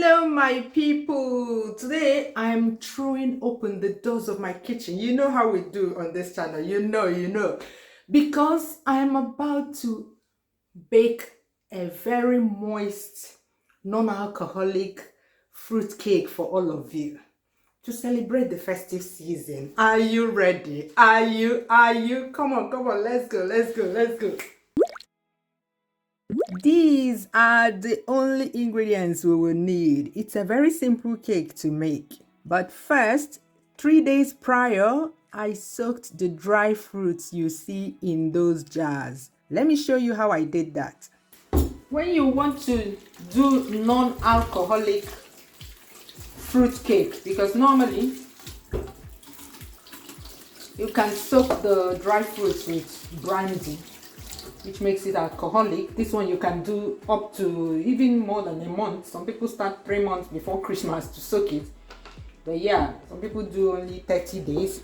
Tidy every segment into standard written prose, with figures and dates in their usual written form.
Hello my people, today I'm throwing open the doors of my kitchen. You know how we do on this channel, you know, because I'm about to bake a very moist non-alcoholic fruit cake for all of you to celebrate the festive season. Are you ready? Are you? Come on, let's go. These are the only ingredients we will need. It's a very simple cake to make. But first, 3 days prior, I soaked the dry fruits you see in those jars. Let me show you how I did that. When you want to do non-alcoholic fruit cake, because normally you can soak the dry fruits with brandy, which makes it alcoholic. This one you can do up to even more than a month. Some people start 3 months before Christmas to soak it. But yeah, some people do only 30 days.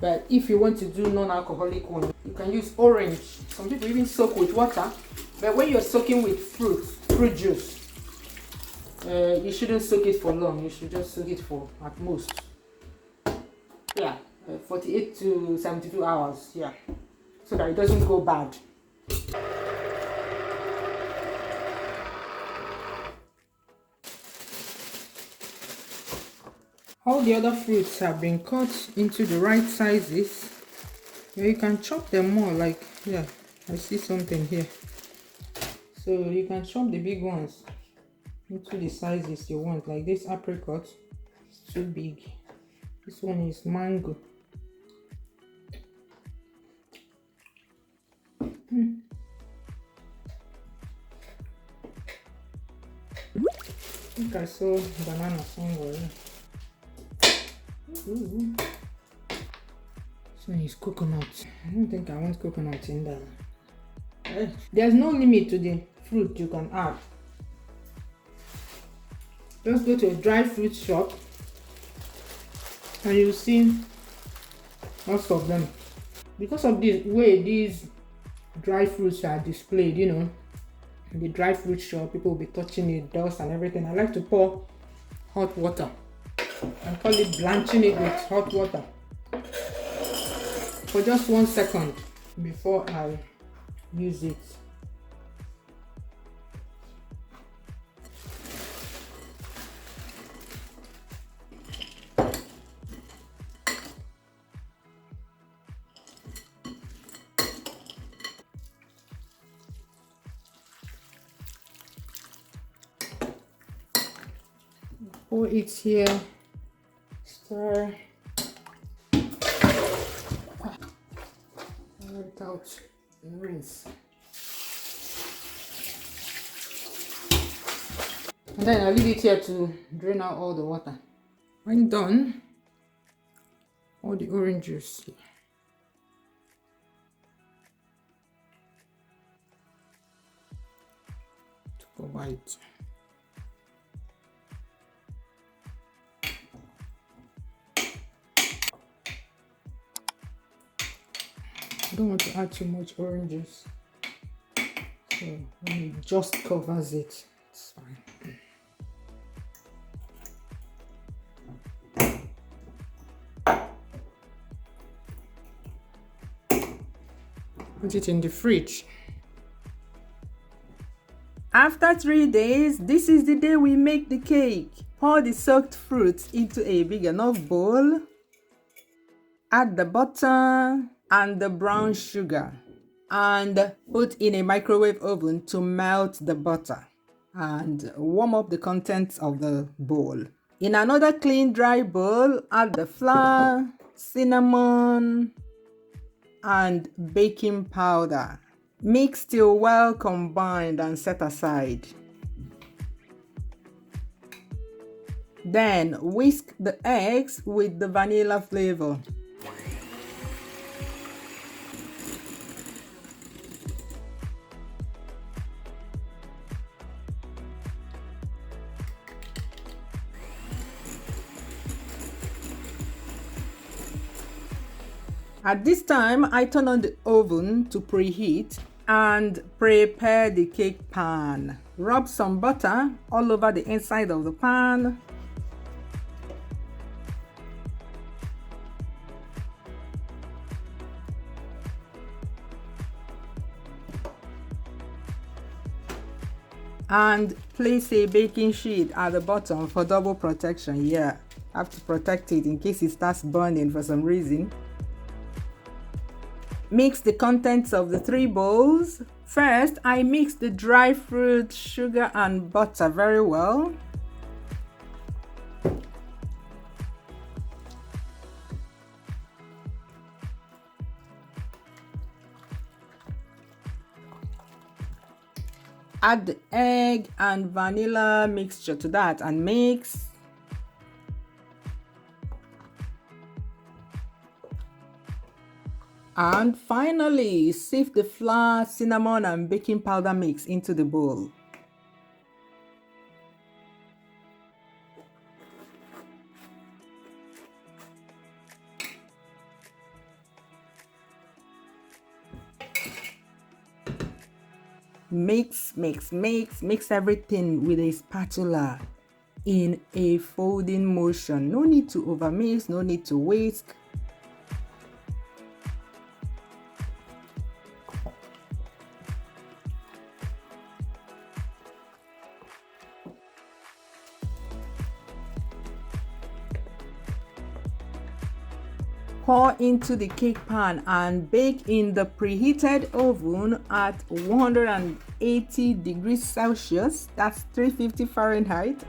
But if you want to do non-alcoholic one, you can use orange. Some people even soak with water. But when you're soaking with fruit juice, you shouldn't soak it for long. You should just soak it for at most, 48 to 72 hours. Yeah, so that it doesn't go bad. All the other fruits have been cut into the right sizes. You can chop them more, like, yeah, I see something here. So you can chop the big ones into the sizes you want. Like this apricot is too big. This one is mango. I think I saw banana somewhere. Ooh. This one is coconut. I don't think I want coconut in there. There's no limit to the fruit you can add. Just go to a dry fruit shop and you'll see lots of them. Because of the way these dry fruits are displayed, you know, in the dry fruit shop, people will be touching it, dust and everything. I like to pour hot water and call it blanching it with hot water for just 1 second before I use it. Pour it here, stir it out and rinse. And then I leave it here to drain out all the water. When done, all the orange juice here. To cover it. I don't want to add too much orange juice, so when it just covers it, it's fine. Put it in the fridge. After 3 days, this is the day we make the cake. Pour the soaked fruits into a big enough bowl. Add the butter and the brown sugar and put in a microwave oven to melt the butter and warm up the contents of the bowl. In another clean dry bowl, add the flour, cinnamon and baking powder. Mix till well combined and set aside. Then whisk the eggs with the vanilla flavor. At this time, I turn on the oven to preheat and prepare the cake pan. Rub some butter all over the inside of the pan. And place a baking sheet at the bottom for double protection. Yeah, have to protect it in case it starts burning for some reason. Mix the contents of the 3 bowls. First, I mix the dry fruit, sugar and butter very well. Add the egg and vanilla mixture to that and mix. And finally, sift the flour, cinnamon and baking powder mix into the bowl. Mix everything with a spatula in a folding motion. No need to overmix, no need to whisk. Pour into the cake pan and bake in the preheated oven at 180 degrees Celsius. That's 350 Fahrenheit.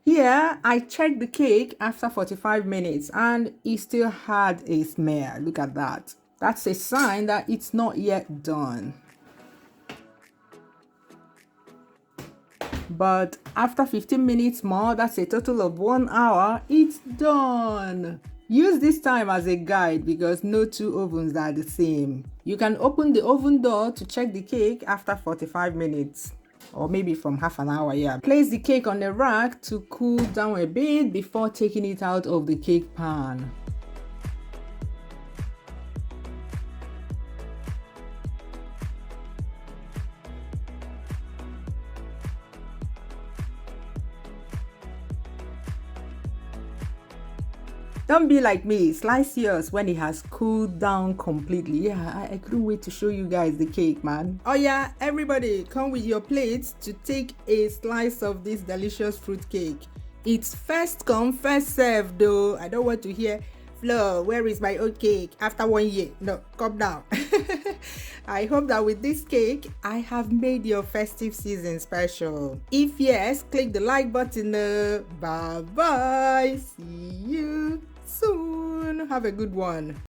Here, I checked the cake after 45 minutes and it still had a smear. Look at that. That's a sign that it's not yet done. But after 15 minutes more, that's a total of 1 hour, it's done. Use this time as a guide because no 2 ovens are the same. You can open the oven door to check the cake after 45 minutes. Or maybe from half an hour, yeah. Place the cake on a rack to cool down a bit before taking it out of the cake pan. Don't be like me, slice yours when it has cooled down completely. Yeah, I couldn't wait to show you guys the cake, man. Oh yeah, everybody come with your plates to take a slice of this delicious fruit cake. It's first come, first serve though. I don't want to hear, Flo, where is my old cake after 1 year? No, come down. I hope that with this cake, I have made your festive season special. If yes, click the like button. Bye bye. See you soon. Have a good one.